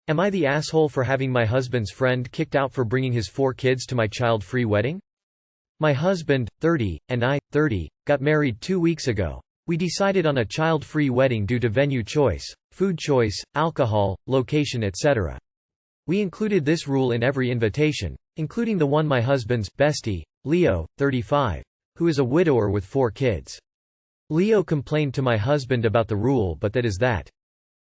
Am I the asshole for having my husband's friend kicked out for bringing his 4 kids to my child-free wedding? My husband, 30, and I, 30, got married 2 weeks ago. We decided on a child-free wedding due to venue choice, food choice, alcohol, location etc. We included this rule in every invitation, including the one my husband's bestie, Leo, 35, who is a widower with 4 kids. Leo complained to my husband about the rule, but that is that.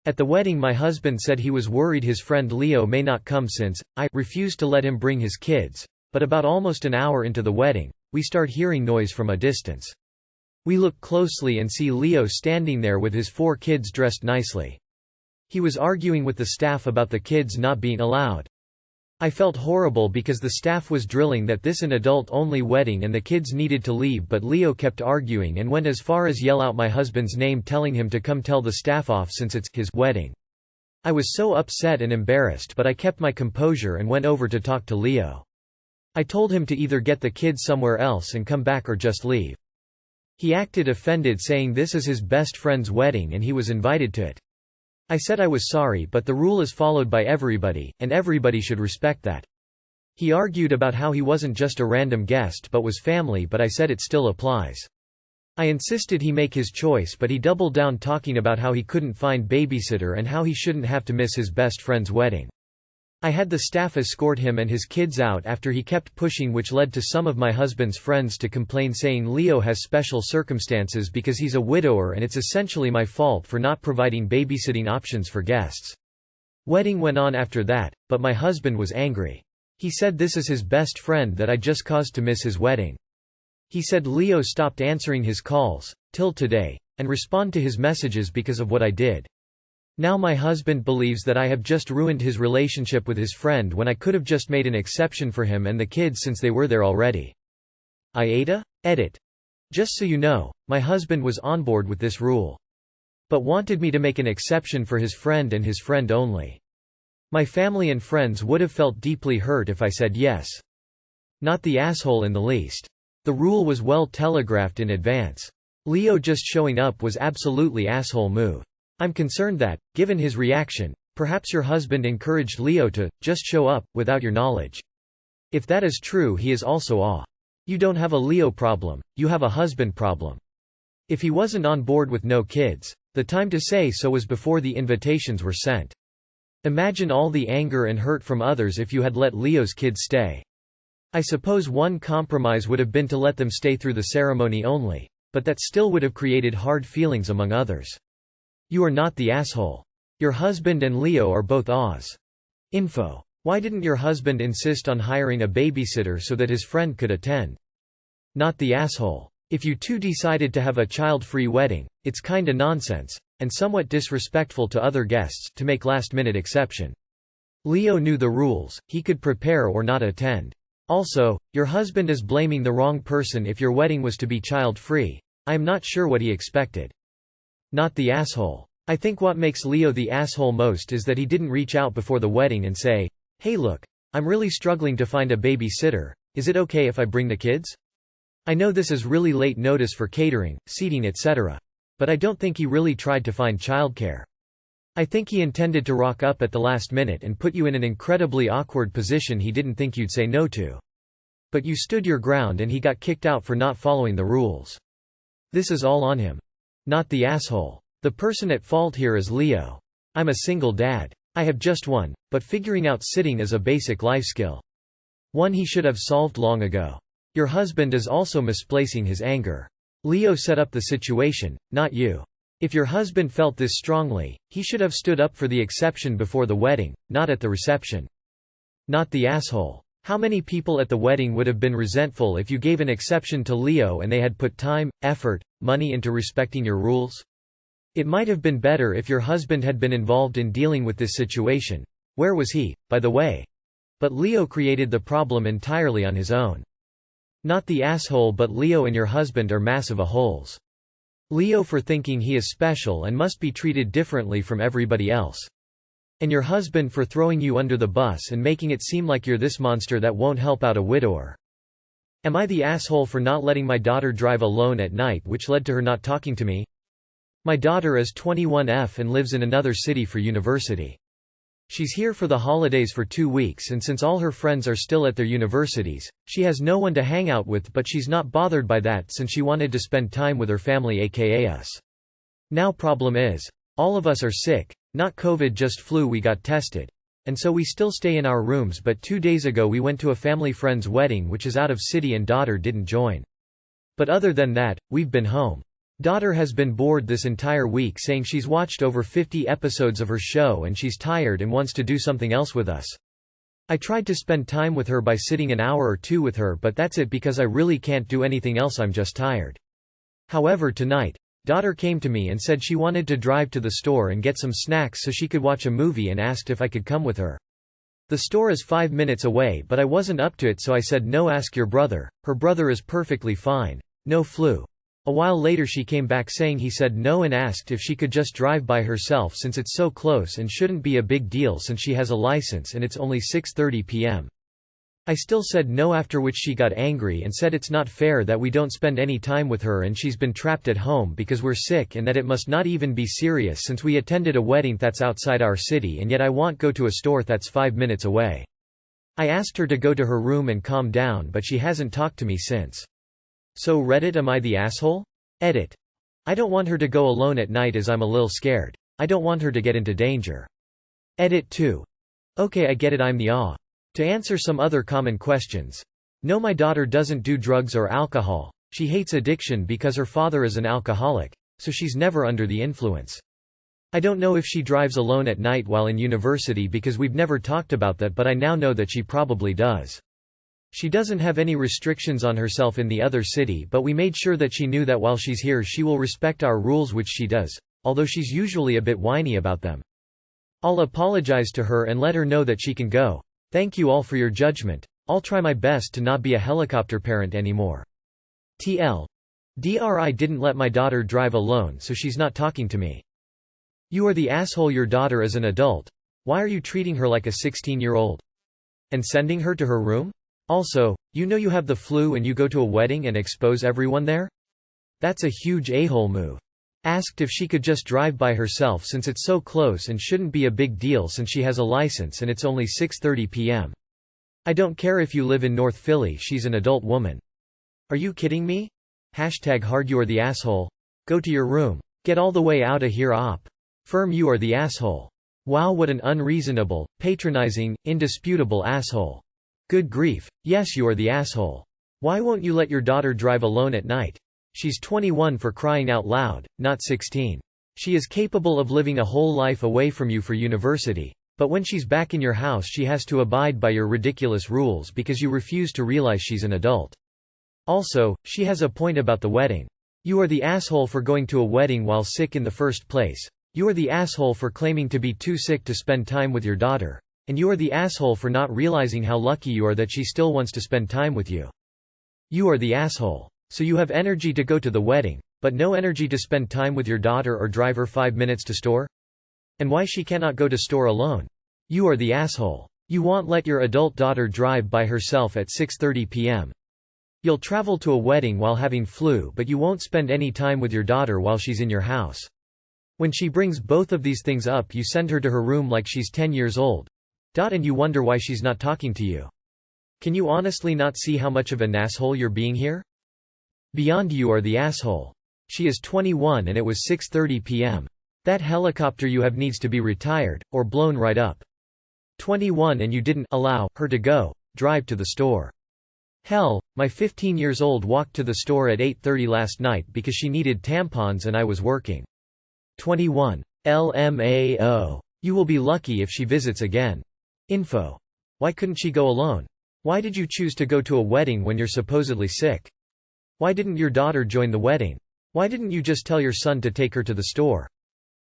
At the wedding my husband said he was worried his friend Leo may not come since I refused to let him bring his kids, but about almost an hour into the wedding, we start hearing noise from a distance. We look closely and see Leo standing there with his 4 kids dressed nicely. He was arguing with the staff about the kids not being allowed. I felt horrible because the staff was drilling that this an adult-only wedding and the kids needed to leave, but Leo kept arguing and went as far as yell out my husband's name, telling him to come tell the staff off since it's his wedding. I was so upset and embarrassed, but I kept my composure and went over to talk to Leo. I told him to either get the kids somewhere else and come back or just leave. He acted offended, saying this is his best friend's wedding and he was invited to it. I said I was sorry, but the rule is followed by everybody, and everybody should respect that. He argued about how he wasn't just a random guest but was family, but I said it still applies. I insisted he make his choice, but he doubled down talking about how he couldn't find babysitter and how he shouldn't have to miss his best friend's wedding. I had the staff escort him and his kids out after he kept pushing, which led to some of my husband's friends to complain, saying Leo has special circumstances because he's a widower and it's essentially my fault for not providing babysitting options for guests. Wedding went on after that, but my husband was angry. He said this is his best friend that I just caused to miss his wedding. He said Leo stopped answering his calls, till today, and respond to his messages because of what I did. Now my husband believes that I have just ruined his relationship with his friend when I could have just made an exception for him and the kids since they were there already. AITA? Edit. Just so you know, my husband was on board with this rule. But wanted me to make an exception for his friend and his friend only. My family and friends would have felt deeply hurt if I said yes. Not the asshole in the least. The rule was well telegraphed in advance. Leo just showing up was absolutely asshole move. I'm concerned that, given his reaction, perhaps your husband encouraged Leo to just show up, without your knowledge. If that is true, he is also You don't have a Leo problem, you have a husband problem. If he wasn't on board with no kids, the time to say so was before the invitations were sent. Imagine all the anger and hurt from others if you had let Leo's kids stay. I suppose one compromise would have been to let them stay through the ceremony only, but that still would have created hard feelings among others. You are not the asshole. Your husband and Leo are both Info. Why didn't your husband insist on hiring a babysitter so that his friend could attend? Not the asshole. If you two decided to have a child-free wedding, it's kinda nonsense, and somewhat disrespectful to other guests, to make last-minute exception. Leo knew the rules, he could prepare or not attend. Also, your husband is blaming the wrong person if your wedding was to be child-free. I am not sure what he expected. Not the asshole. I think what makes Leo the asshole most is that he didn't reach out before the wedding and say, "Hey look, I'm really struggling to find a babysitter, is it okay if I bring the kids? I know this is really late notice for catering, seating etc. But I don't think he really tried to find childcare. I think he intended to rock up at the last minute and put you in an incredibly awkward position he didn't think you'd say no to. But you stood your ground and he got kicked out for not following the rules. This is all on him. Not the asshole. The person at fault here is Leo. I'm a single dad. I have just one, but figuring out sitting is a basic life skill. One he should have solved long ago. Your husband is also misplacing his anger. Leo set up the situation, not you. If your husband felt this strongly, he should have stood up for the exception before the wedding, not at the reception. Not the asshole. How many people at the wedding would have been resentful if you gave an exception to Leo and they had put time, effort, money into respecting your rules? It might have been better if your husband had been involved in dealing with this situation. Where was he, by the way? But Leo created the problem entirely on his own. Not the asshole, but Leo and your husband are massive a-holes. Leo for thinking he is special and must be treated differently from everybody else. And your husband for throwing you under the bus and making it seem like you're this monster that won't help out a widower. Am I the asshole for not letting my daughter drive alone at night, which led to her not talking to me? My daughter is 21F and lives in another city for university. She's here for the holidays for 2 weeks, and since all her friends are still at their universities, she has no one to hang out with, but she's not bothered by that since she wanted to spend time with her family, aka us. Now problem is, all of us are sick, not COVID, just flu. We got tested. And so we still stay in our rooms, but 2 days ago we went to a family friend's wedding which is out of city and daughter didn't join. But other than that, we've been home. Daughter has been bored this entire week, saying she's watched over 50 episodes of her show and she's tired and wants to do something else with us. I tried to spend time with her by sitting an hour or two with her, but that's it because I really can't do anything else, I'm just tired. However, tonight, daughter came to me and said she wanted to drive to the store and get some snacks so she could watch a movie and asked if I could come with her. The store is 5 minutes away, but I wasn't up to it, so I said no, ask your brother. Her brother is perfectly fine. No flu. A while later she came back saying he said no and asked if she could just drive by herself since it's so close and shouldn't be a big deal since she has a license and it's only 6:30 p.m. I still said no, after which she got angry and said it's not fair that we don't spend any time with her and she's been trapped at home because we're sick, and that it must not even be serious since we attended a wedding that's outside our city and yet I won't go to a store that's 5 minutes away. I asked her to go to her room and calm down, but she hasn't talked to me since. So Reddit, am I the asshole? Edit. I don't want her to go alone at night as I'm a little scared. I don't want her to get into danger. Edit 2. Okay, I get it, I'm the aw. To answer some other common questions. No, my daughter doesn't do drugs or alcohol. She hates addiction because her father is an alcoholic, so she's never under the influence. I don't know if she drives alone at night while in university because we've never talked about that, but I now know that she probably does. She doesn't have any restrictions on herself in the other city, but we made sure that she knew that while she's here she will respect our rules, which she does, although she's usually a bit whiny about them. I'll apologize to her and let her know that she can go. Thank you all for your judgment. I'll try my best to not be a helicopter parent anymore. TL. Dr. didn't let my daughter drive alone, so she's not talking to me. You are the asshole. Your daughter is an adult. Why are you treating her like a 16-year-old? And sending her to her room? Also, you know you have the flu and you go to a wedding and expose everyone there? That's a huge a-hole move. Asked if she could just drive by herself since it's so close and shouldn't be a big deal since she has a license and it's only 6:30 p.m. I don't care if you live in North Philly, she's an adult woman. Are you kidding me? #hard you are the asshole. Go to your room. Get all the way out of here op. Firm you are the asshole. Wow, what an unreasonable, patronizing, indisputable asshole. Good grief, yes, you are the asshole. Why won't you let your daughter drive alone at night? She's 21, for crying out loud, not 16. She is capable of living a whole life away from you for university. But when she's back in your house she has to abide by your ridiculous rules because you refuse to realize she's an adult. Also, she has a point about the wedding. You are the asshole for going to a wedding while sick in the first place. You are the asshole for claiming to be too sick to spend time with your daughter. And you are the asshole for not realizing how lucky you are that she still wants to spend time with you. You are the asshole. So you have energy to go to the wedding, but no energy to spend time with your daughter or drive her 5 minutes to store? And why she cannot go to store alone? You are the asshole. You won't let your adult daughter drive by herself at 6:30 p.m. You'll travel to a wedding while having flu, but you won't spend any time with your daughter while she's in your house. When she brings both of these things up you send her to her room like she's 10 years old. And you wonder why she's not talking to you. Can you honestly not see how much of an asshole you're being here? Beyond you are the asshole. She is 21 and it was 6:30 p.m. That helicopter you have needs to be retired, or blown right up. 21 and you didn't allow her to go drive to the store. Hell, my 15 years old walked to the store at 8:30 last night because she needed tampons and I was working. 21. LMAO. You will be lucky if she visits again. Info. Why couldn't she go alone? Why did you choose to go to a wedding when you're supposedly sick? Why didn't your daughter join the wedding? Why didn't you just tell your son to take her to the store?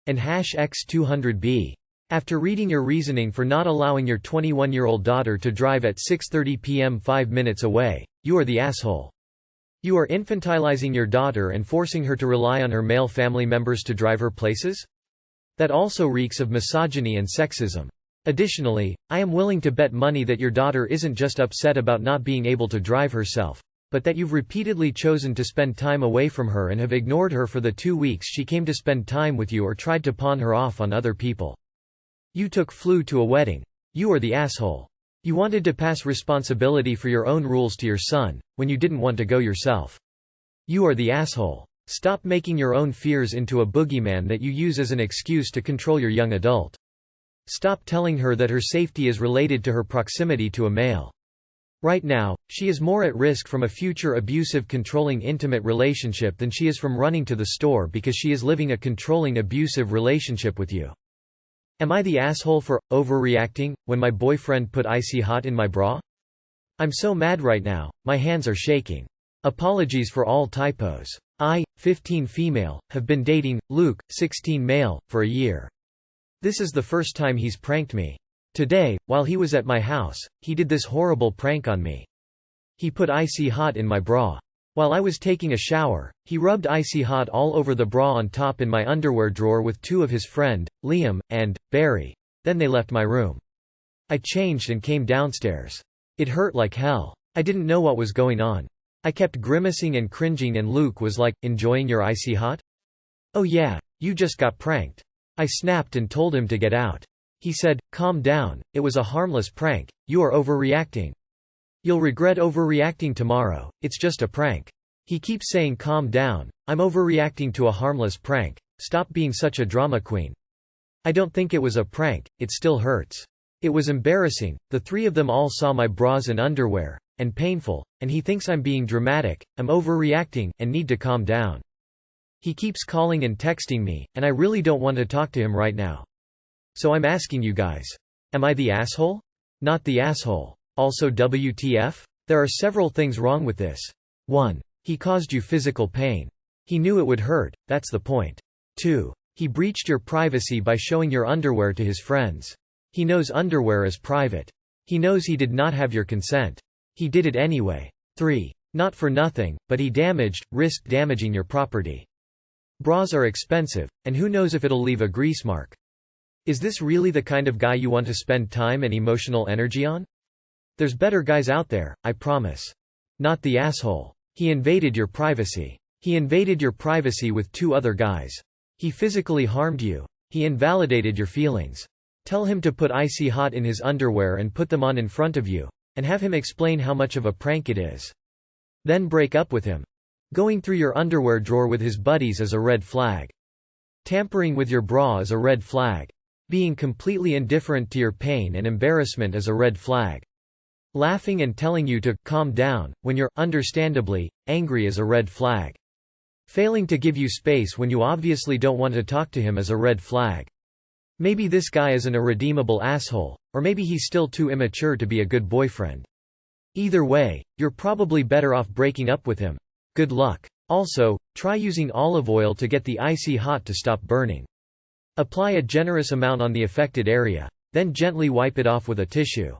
And #X200B. After reading your reasoning for not allowing your 21-year-old daughter to drive at 6:30 p.m. 5 minutes away, you are the asshole. You are infantilizing your daughter and forcing her to rely on her male family members to drive her places? That also reeks of misogyny and sexism. Additionally, I am willing to bet money that your daughter isn't just upset about not being able to drive herself, but that you've repeatedly chosen to spend time away from her and have ignored her for the 2 weeks she came to spend time with you or tried to pawn her off on other people. Flew to a wedding. You are the asshole. You wanted to pass responsibility for your own rules to your son, when you didn't want to go yourself. You are the asshole. Stop making your own fears into a boogeyman that you use as an excuse to control your young adult. Stop telling her that her safety is related to her proximity to a male. Right now, she is more at risk from a future abusive controlling intimate relationship than she is from running to the store because she is living a controlling abusive relationship with you. Am I the asshole for overreacting when my boyfriend put icy hot in my bra? I'm so mad right now, my hands are shaking. Apologies for all typos. I, 15 female, have been dating Luke, 16 male, for a year. This is the first time he's pranked me. Today, while he was at my house, he did this horrible prank on me. He put icy hot in my bra. While I was taking a shower, he rubbed icy hot all over the bra on top in my underwear drawer with two of his friend, Liam, and Barry. Then they left my room. I changed and came downstairs. It hurt like hell. I didn't know what was going on. I kept grimacing and cringing and Luke was like, "Enjoying your icy hot? Oh yeah, you just got pranked." I snapped and told him to get out. He said, "Calm down, it was a harmless prank, you are overreacting. You'll regret overreacting tomorrow, it's just a prank." He keeps saying calm down, I'm overreacting to a harmless prank, stop being such a drama queen. I don't think it was a prank, it still hurts. It was embarrassing, the three of them all saw my bras and underwear, and painful, and he thinks I'm being dramatic, I'm overreacting, and need to calm down. He keeps calling and texting me, and I really don't want to talk to him right now. So I'm asking you guys. Am I the asshole? Not the asshole. Also WTF? There are several things wrong with this. 1. He caused you physical pain. He knew it would hurt, that's the point. 2. He breached your privacy by showing your underwear to his friends. He knows underwear is private. He knows he did not have your consent. He did it anyway. 3. Not for nothing, but he risked damaging your property. Bras are expensive, and who knows if it'll leave a grease mark. Is this really the kind of guy you want to spend time and emotional energy on? There's better guys out there, I promise. Not the asshole. He invaded your privacy. He invaded your privacy with 2 other guys. He physically harmed you. He invalidated your feelings. Tell him to put icy hot in his underwear and put them on in front of you, and have him explain how much of a prank it is. Then break up with him. Going through your underwear drawer with his buddies is a red flag. Tampering with your bra is a red flag. Being completely indifferent to your pain and embarrassment is a red flag. Laughing and telling you to calm down when you're, understandably, angry is a red flag. Failing to give you space when you obviously don't want to talk to him is a red flag. Maybe this guy is an irredeemable asshole, or maybe he's still too immature to be a good boyfriend. Either way, you're probably better off breaking up with him. Good luck. Also, try using olive oil to get the icy hot to stop burning. Apply a generous amount on the affected area, then gently wipe it off with a tissue.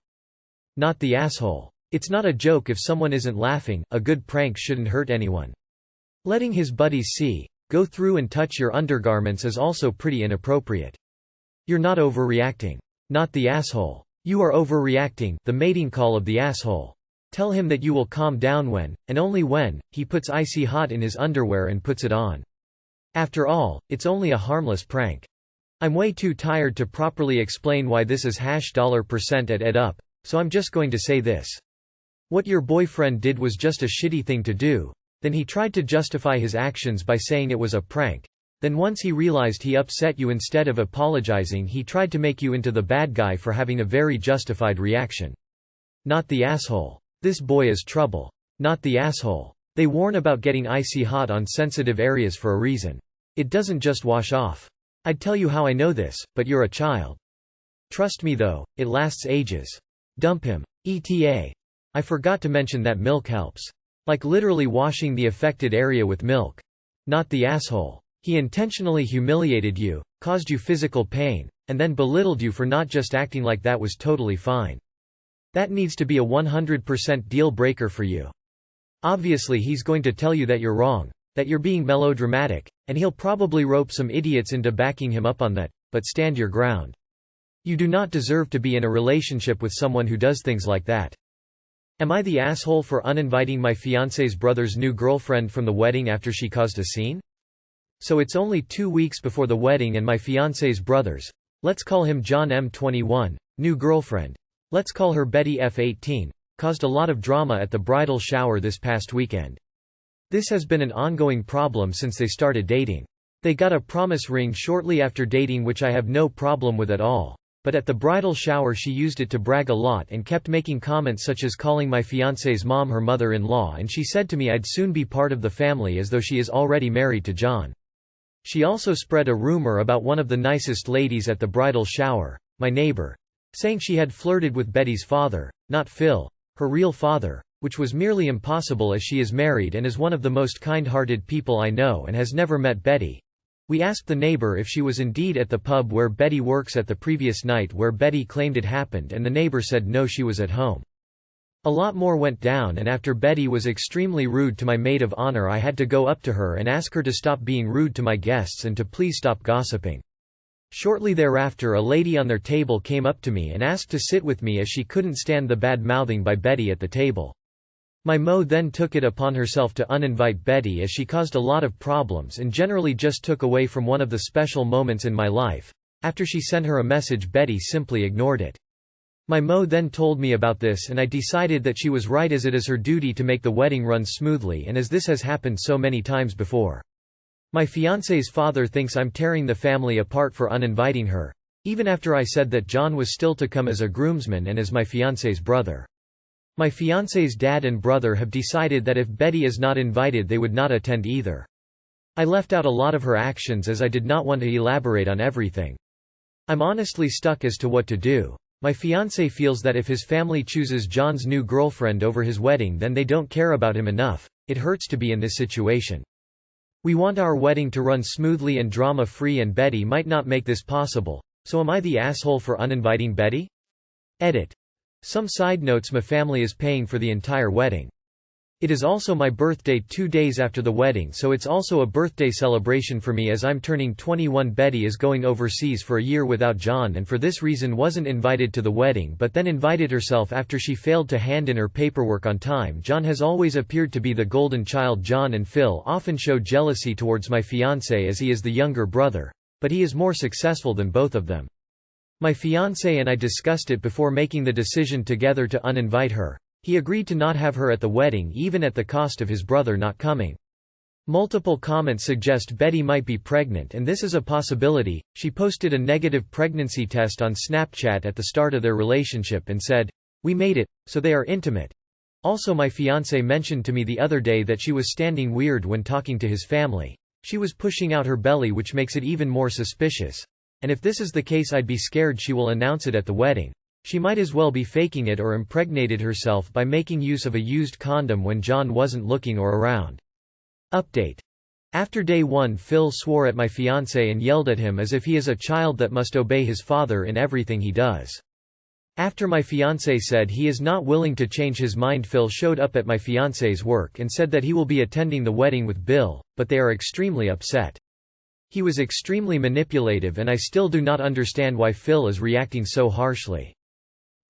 Not the asshole. It's not a joke if someone isn't laughing, a good prank shouldn't hurt anyone. Letting his buddies go through and touch your undergarments is also pretty inappropriate. You're not overreacting. Not the asshole. You are overreacting, the mating call of the asshole. Tell him that you will calm down when, and only when, he puts icy hot in his underwear and puts it on. After all, it's only a harmless prank. I'm way too tired to properly explain why this is $% at EdUp, so I'm just going to say this. What your boyfriend did was just a shitty thing to do, then he tried to justify his actions by saying it was a prank. Then once he realized he upset you, instead of apologizing he tried to make you into the bad guy for having a very justified reaction. Not the asshole. This boy is trouble. Not the asshole. They warn about getting icy hot on sensitive areas for a reason. It doesn't just wash off. I'd tell you how I know this, but you're a child. Trust me though, it lasts ages. Dump him. ETA. I forgot to mention that milk helps. Like literally washing the affected area with milk. Not the asshole. He intentionally humiliated you, caused you physical pain, and then belittled you for not just acting like that was totally fine. That needs to be a 100% deal breaker for you. Obviously he's going to tell you that you're wrong, that you're being melodramatic, and he'll probably rope some idiots into backing him up on that, but stand your ground. You do not deserve to be in a relationship with someone who does things like that. Am I the asshole for uninviting my fiance's brother's new girlfriend from the wedding after she caused a scene? So it's only 2 weeks before the wedding and my fiance's brothers, Let's call him John M. 21, new girlfriend. Let's call her Betty F. 18, caused a lot of drama at the bridal shower this past weekend. This has been an ongoing problem since they started dating. They got a promise ring shortly after dating, which I have no problem with at all. But at the bridal shower she used it to brag a lot and kept making comments such as calling my fiance's mom her mother-in-law, and she said to me I'd soon be part of the family as though she is already married to John. She also spread a rumor about one of the nicest ladies at the bridal shower, my neighbor, saying she had flirted with Betty's father, not Phil, her real father, which was merely impossible as she is married and is one of the most kind-hearted people I know and has never met Betty. We asked the neighbor if she was indeed at the pub where Betty works at the previous night where Betty claimed it happened, and the neighbor said no, she was at home. A lot more went down, and after Betty was extremely rude to my maid of honor, I had to go up to her and ask her to stop being rude to my guests and to please stop gossiping. Shortly thereafter a lady on their table came up to me and asked to sit with me as she couldn't stand the bad-mouthing by Betty at the table. My Mo then took it upon herself to uninvite Betty as she caused a lot of problems and generally just took away from one of the special moments in my life. After she sent her a message, Betty simply ignored it. My Mo then told me about this and I decided that she was right, as it is her duty to make the wedding run smoothly, and as this has happened so many times before. My fiance's father thinks I'm tearing the family apart for uninviting her, even after I said that John was still to come as a groomsman and as my fiance's brother. My fiance's dad and brother have decided that if Betty is not invited they would not attend either. I left out a lot of her actions as I did not want to elaborate on everything. I'm honestly stuck as to what to do. My fiancé feels that if his family chooses John's new girlfriend over his wedding then they don't care about him enough. It hurts to be in this situation. We want our wedding to run smoothly and drama-free, and Betty might not make this possible. So am I the asshole for uninviting Betty? Edit. Some side notes: my family is paying for the entire wedding. It is also my birthday 2 days after the wedding, so it's also a birthday celebration for me as I'm turning 21. Betty is going overseas for a year without John and for this reason wasn't invited to the wedding, but then invited herself after she failed to hand in her paperwork on time. John has always appeared to be the golden child. John and Phil often show jealousy towards my fiancé as he is the younger brother, but he is more successful than both of them. My fiancé and I discussed it before making the decision together to uninvite her. He agreed to not have her at the wedding even at the cost of his brother not coming. Multiple comments suggest Betty might be pregnant, and this is a possibility. She posted a negative pregnancy test on Snapchat at the start of their relationship and said, "We made it, so they are intimate." Also, my fiancé mentioned to me the other day that she was standing weird when talking to his family. She was pushing out her belly, which makes it even more suspicious. And if this is the case, I'd be scared she will announce it at the wedding. She might as well be faking it or impregnated herself by making use of a used condom when John wasn't looking or around. Update. After day 1, Phil swore at my fiancé and yelled at him as if he is a child that must obey his father in everything he does. After my fiancé said he is not willing to change his mind, Phil showed up at my fiancé's work and said that he will be attending the wedding with Bill, but they are extremely upset. He was extremely manipulative and I still do not understand why Phil is reacting so harshly.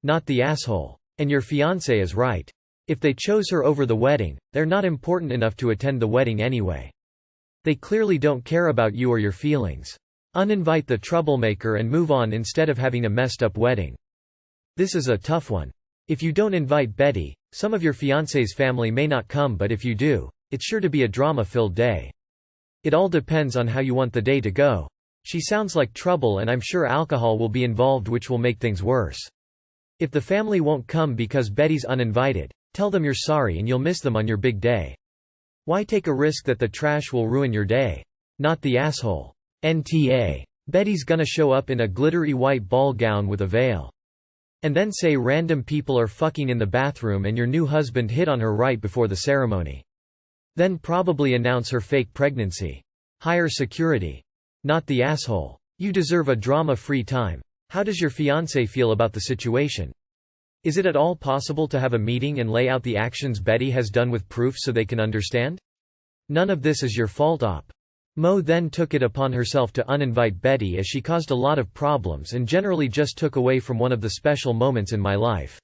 Not the asshole. And your fiancé is right. If they chose her over the wedding, they're not important enough to attend the wedding anyway. They clearly don't care about you or your feelings. Uninvite the troublemaker and move on instead of having a messed up wedding. This is a tough one. If you don't invite Betty, some of your fiancé's family may not come, but if you do, it's sure to be a drama-filled day. It all depends on how you want the day to go. She sounds like trouble, and I'm sure alcohol will be involved, which will make things worse. If the family won't come because Betty's uninvited, tell them you're sorry and you'll miss them on your big day. Why take a risk that the trash will ruin your day? Not the asshole. NTA. Betty's gonna show up in a glittery white ball gown with a veil. And then say random people are fucking in the bathroom and your new husband hit on her right before the ceremony. Then probably announce her fake pregnancy. Hire security. Not the asshole. You deserve a drama-free time. How does your fiancé feel about the situation? Is it at all possible to have a meeting and lay out the actions Betty has done with proof so they can understand? None of this is your fault. Mo then took it upon herself to uninvite Betty as she caused a lot of problems and generally just took away from one of the special moments in my life.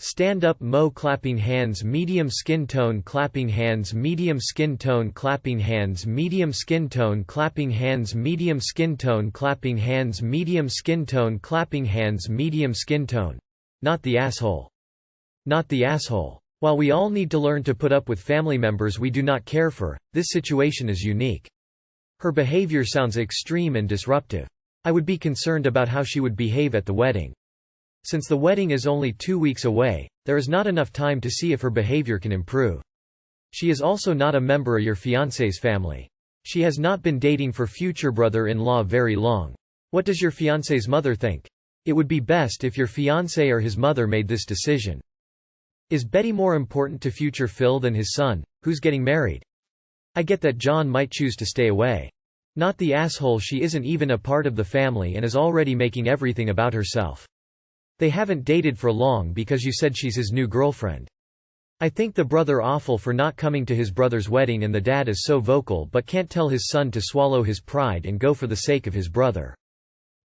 Stand up mo clapping hands medium skin tone clapping hands medium skin tone clapping hands medium skin tone clapping hands medium skin tone clapping hands medium skin tone clapping hands medium skin tone. Not the asshole. Not the asshole. While we all need to learn to put up with family members we do not care for, this situation is unique. Her behavior sounds extreme and disruptive. I would be concerned about how she would behave at the wedding. Since the wedding is only 2 weeks away, there is not enough time to see if her behavior can improve. She is also not a member of your fiancé's family. She has not been dating for future brother-in-law very long. What does your fiancé's mother think? It would be best if your fiancé or his mother made this decision. Is Betty more important to future Phil than his son, who's getting married? I get that John might choose to stay away. Not the asshole, she isn't even a part of the family and is already making everything about herself. They haven't dated for long because you said she's his new girlfriend. I think the brother awful for not coming to his brother's wedding and the dad is so vocal but can't tell his son to swallow his pride and go for the sake of his brother.